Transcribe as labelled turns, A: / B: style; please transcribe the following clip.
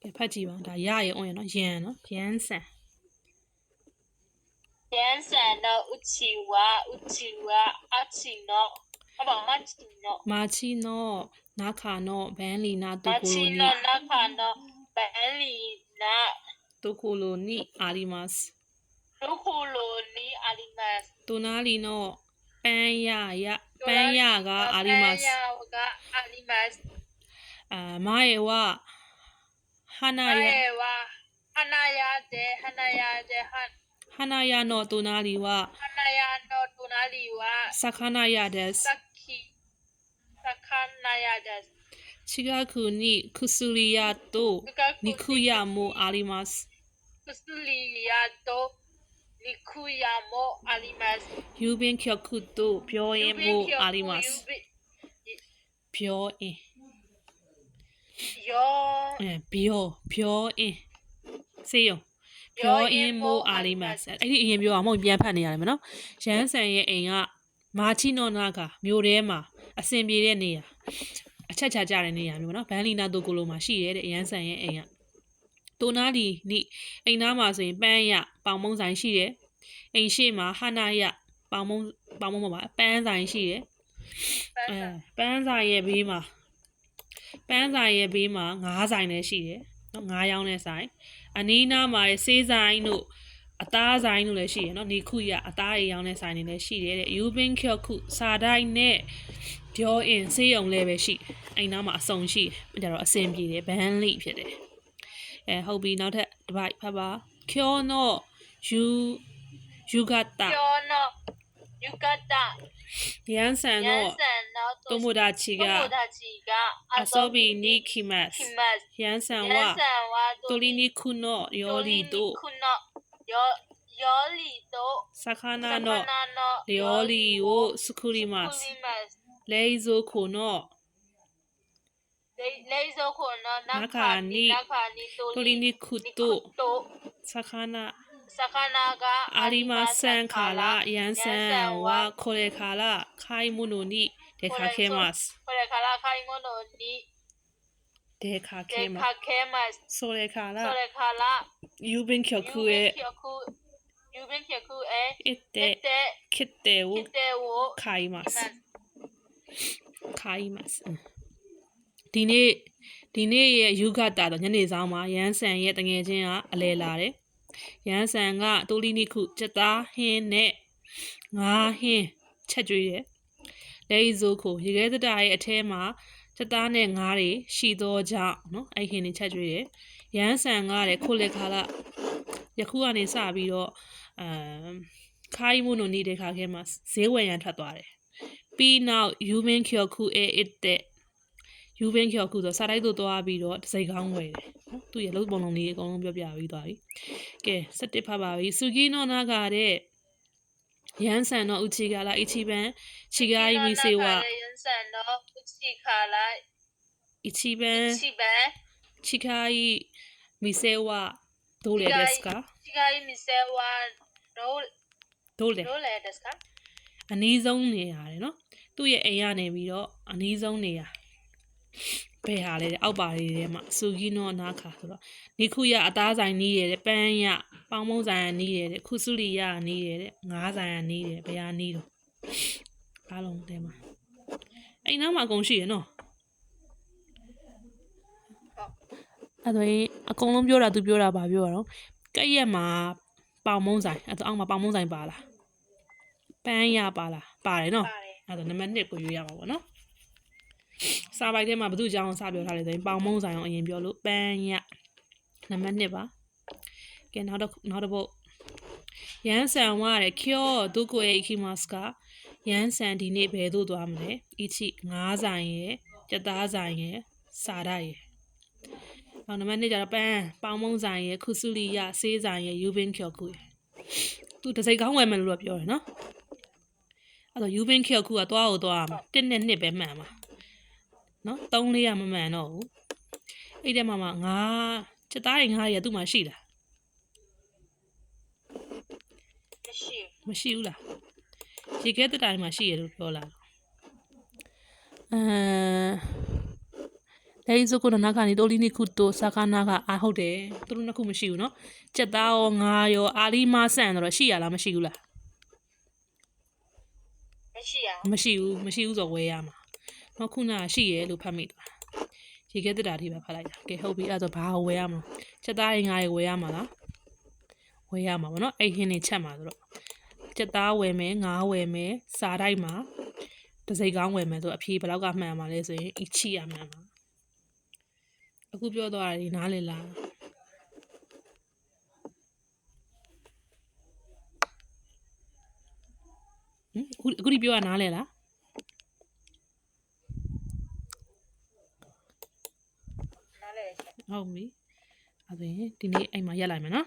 A: ကဲဖတ်ကြည့်ပါဒါရရဲ့အောင်ရနော်ရန်နော်ရန်ဆန်
B: ရန်ဆန်တော့ဥချီဝအချီနော်အဘမချီနော်
A: မာချီနောနာခါနောဘန်လီနာတို
B: မ
A: ကို
B: ချီ
A: လိုနီ
B: နော်နခါနော်ဘန်လီနာ
A: တိုကိုလိုနီအာရီမတ်
B: ဒုခိုလိုနီအာလီမတ်
A: တိုနာလီနောပန်းရပန်းရကအာရီမတ်
B: ပန်းရကအာလီမတ်
A: မာယေဝဟနာယ
B: ဝါဟနာယတဲ့ဟနာ
A: ယနောတိုနာလီဝ
B: ဟနာယနော်တူနာလီဝါ
A: စခနာယဒက်
B: စခနာယဒက်
A: ချီဂါကူနီခုဆူလီယာတိုနီခုယာမိုအာရီမတ်
B: ကုစလီယာတိုလီကူယာမိုအာလီမတ်
A: ယူဘင်ကျော်ခုတိုပြောရင်မိုအာရီမတ်ပြောရင်
B: ယော
A: ပြောရင်စေယုံပြောရင်မိုအာရီမတ်အဲ့ဒီအရင်ပြောအောင်မဟုတ်ပြန်ဖတ်နေရတယ်မနော်ရန်ဆန်ရဲ့အိမ်ကမာချီနောနာကမြို့ထဲမှာအစင်ပြေတဲ့နေရာအချက်ချကြတဲ့နေရာမျိုးနော်ဘန်လီနာတိုကိုလိုမှာရှိရဲတဲ့ရန်ဆန်ရဲ့အိမ်ကတိုနာလီနိအိမ်သားမှာဆိုရင်ပန်းရပေါင်မုံဆိုင်ရှိတယ်အိမ်ရှိမှာဟာနာရပေါင်မုံမှာပန်းဆိုင်ရှိတယ်ပန်းဆိုင်ရဲ့ဘေးမှာငါးဆိုင်လည်းရှိတယ်နော်ငါးရောင်းတဲ့ဆိုင်အနီးနားမှာဆေးဆိုင်တို့အသားဆိုင်တို့လည်းရှိရနော်နေခုရအသားအိမ်ရောင်းတဲ့ဆိုင်တွေလည်းရှိတယ်တဲ့ယူဘင်းကျော်ခုစာတိုင်းနဲ့ဒေါ်အင်ဆေးရုံလည်းပဲရှိအိမ်နားမှာအစုံရှိတယ်ဒါတော့အစင်ပြေတယ်ဘန်လိဖြစ်တယ်ဟုတ်ပြီနောက်ထပ်တစ်ပိုက်ဖတ်ပါကျော်နောယူဂတာ
B: ကျော်နော်ယူကတာ
A: ရန်ဆန်နောတိုမိုဒါချီကအစောဘီနီခီမတ်ရန်ဆန်ဝတိုလီနီခုနောယောလီတို
B: ယောလီတို
A: စခနာနောယောလီဝစကူရီမတ်လေဇိုခိုနော
B: လေဇိုခိုနော်နခါနီ
A: တိုလီနီခုတိုစခနာ
B: က
A: အာရီမာဆန်ခါလာရန်ဆန်ဝါခိုလေခါလာခိုင်မနိုနီဒေခါခဲမတ်
B: ခိုလေခါလာခိုင်မနိုနီ
A: ဒေခါခဲမတ်ဆိုလေခါလာယူဘင်ကျော်ခုရဲ့အစ်တဲ့ခစ်တဲ့ဝခိုင်မတ်ဒီနေ့ရဲ့ယူဂတာတော့ညနေဆောင်မှာရန်ဆန်ရဲ့တငယ်ချင်းကအလဲလာတယ်ရန်ဆန်ကတိုလီနီခုစက်သားဟင်းနဲ့ငါးဟင်းချက်ကျွေးတယ်လေဇိုခိုရေခဲသတာရဲ့အထဲမှာစက်သားနဲ့ငါးတွေရှိသောကြောင့်နော်အဲ့ဟင်းတွေချက်ကျွေးတယ်ရန်ဆန်ကတဲ့ခိုလက်ခါလာယခုကနေစပြီးတော့ခိုင်မနိုနေတဲ့ခါခဲမှာဈေးဝယ်ရန်ထွက်သွားတယ်ပြီးနောက်ယူမင်းကျော်ခုအစ်တဲ့ယူဘင်းကျော်ခုဆိုစားတိုက်တို့သွားပြီးတော့တစိတ်ကောင်းဝယ်တယ်နော်သူရဲ့လုံးပုံလုံးလေးအကုန်လုံးပြောပြပြီးသွားပြီကဲ17ဖတ်ပါပြီဆူကီနိုနာကတဲ့ရန်ဆန်တော့ဥချီကလာအချီပန်ချီဂိုင်းမီစေဝ
B: ရန်ဆန်တော့ဥချီခါလာ
A: အချီပန်ချီခိုင်းမီစေဝဒိုလေဒက်စကာ
B: ချီခိုင်းမီစေဝဒိုလေဒက်စကာ
A: အနီးဆုံးနေရတယ်နော်သူ့ရဲ့အိမ်ကနေပြီးတော့အနီးဆုံးနေရဘယ်ဟာလဲအောက်ပါလေးထဲမှာဆူကီနောနာခါဆိုတော့နိခုရအသားဆိုင်နီးရတဲ့ပန်းရပေါင်းမုံဆိုင်နီးရတဲ့ခုစုလီရနီးရတဲ့ငါးဆိုင်နီးတယ်ဘယ်ဟာနီးတော့အားလုံးထဲမှာအိမ်နောက်မှာအကုန်ရှိရနော်အဲ့တော့အကုန်လုံးပြောတာသူပြောတာဗာပြောရတော့ကက်ရက်မှာပေါင်မုံဆိုင်အဲ့တော့အောက်မှာပေါင်မုံဆိုင်ပါလားပန်းရပါလားပါတယ်နော်အဲ့တော့နံပါတ်1ကိုရွေးရမှာပေါ့နော်စာပိုက်ထဲမှာဘသူ့အကြောင်းကိုစပြောထားလဲဆိုရင်ပေါင်မုံဆိုင်အောင်အရင်ပြောလို့ပန်းရနံပါတ်2ပါကဲနောက်တစ်ပုတ်ရန်ဆန်ဝါတဲ့ကျော်ဒုကိုရဲ့အခီမတ်ကရန်ဆန်ဒီနေ့ဘယ်သို့သွားမလဲအချီငါးဆိုင်ရဲ့ကြက်သားဆိုင်ရဲ့စာရရဲ့နောက်နံပါတ်2ကျတော့ပေါင်မုံဆိုင်ရဲ့ခုစုလီရဆေးဆိုင်ရဲ့ယူဘင်းကျော်ခုရဲ့သူတစိတ်ကောင်းဝယ်မယ်လို့ပြောတယ်နော်အဲ့တော့ယူဘင်းကျော်ခုကသွားကိုသွားမှာ1နဲ့2ပဲမှန်မှာနော်3လေးကမမှန်တော့ဘူးအဲ့ထဲမှာငါချက်သားတွေငါးရသူ့မှာရှိလားမရှိဘူးလားရေခဲတတိုင်းမှာရှိရလို့ပြောလာ လက်စုကုနနာခါနီတိုလီနီခုတိုစာခနာကအာဟုတ်တယ်သူတို့နှစ်ခုမရှိဘူးနော်ကြက်သားရောငါးရောအာလီမာဆန်တော့ရှိရလားမရှိဘူးလား
B: မရှိရ
A: မရှိဘူးဆိုဝဲရမှာနော်ခုနကရှိရဲလို့ဖတ်မိတာရေခဲတက်တာထိပဲဖတ်လိုက်တာကဲဟုတ်ပြီအဲ့ဒါဆိုဘာဝဲရမှာကြက်သားရင်ငါးရဝဲရမှာလားဝဲရမှာပေါ့နော်အဲ့ဟင်းနေချက်မှာဆိုတော့ကြက်သားဝဲမယ်ငါးဝဲမယ်စားတိုက်မှာတစိကောင်းဝယ်မယ်ဆိုအဖြေဘယ်လောက်ကမှန်မှာလဲဆိုရင်အချီရမှန်မှာအခုပြောသွားတာဒီနားလည်လားအခုဒီပြောတာနားလည်လား
B: နားလဲရှင်
A: ဟုတ်ပြီအဲ့ဒါရင်ဒီနေ့အိမ်မှာရက်လိုက်မယ်နော်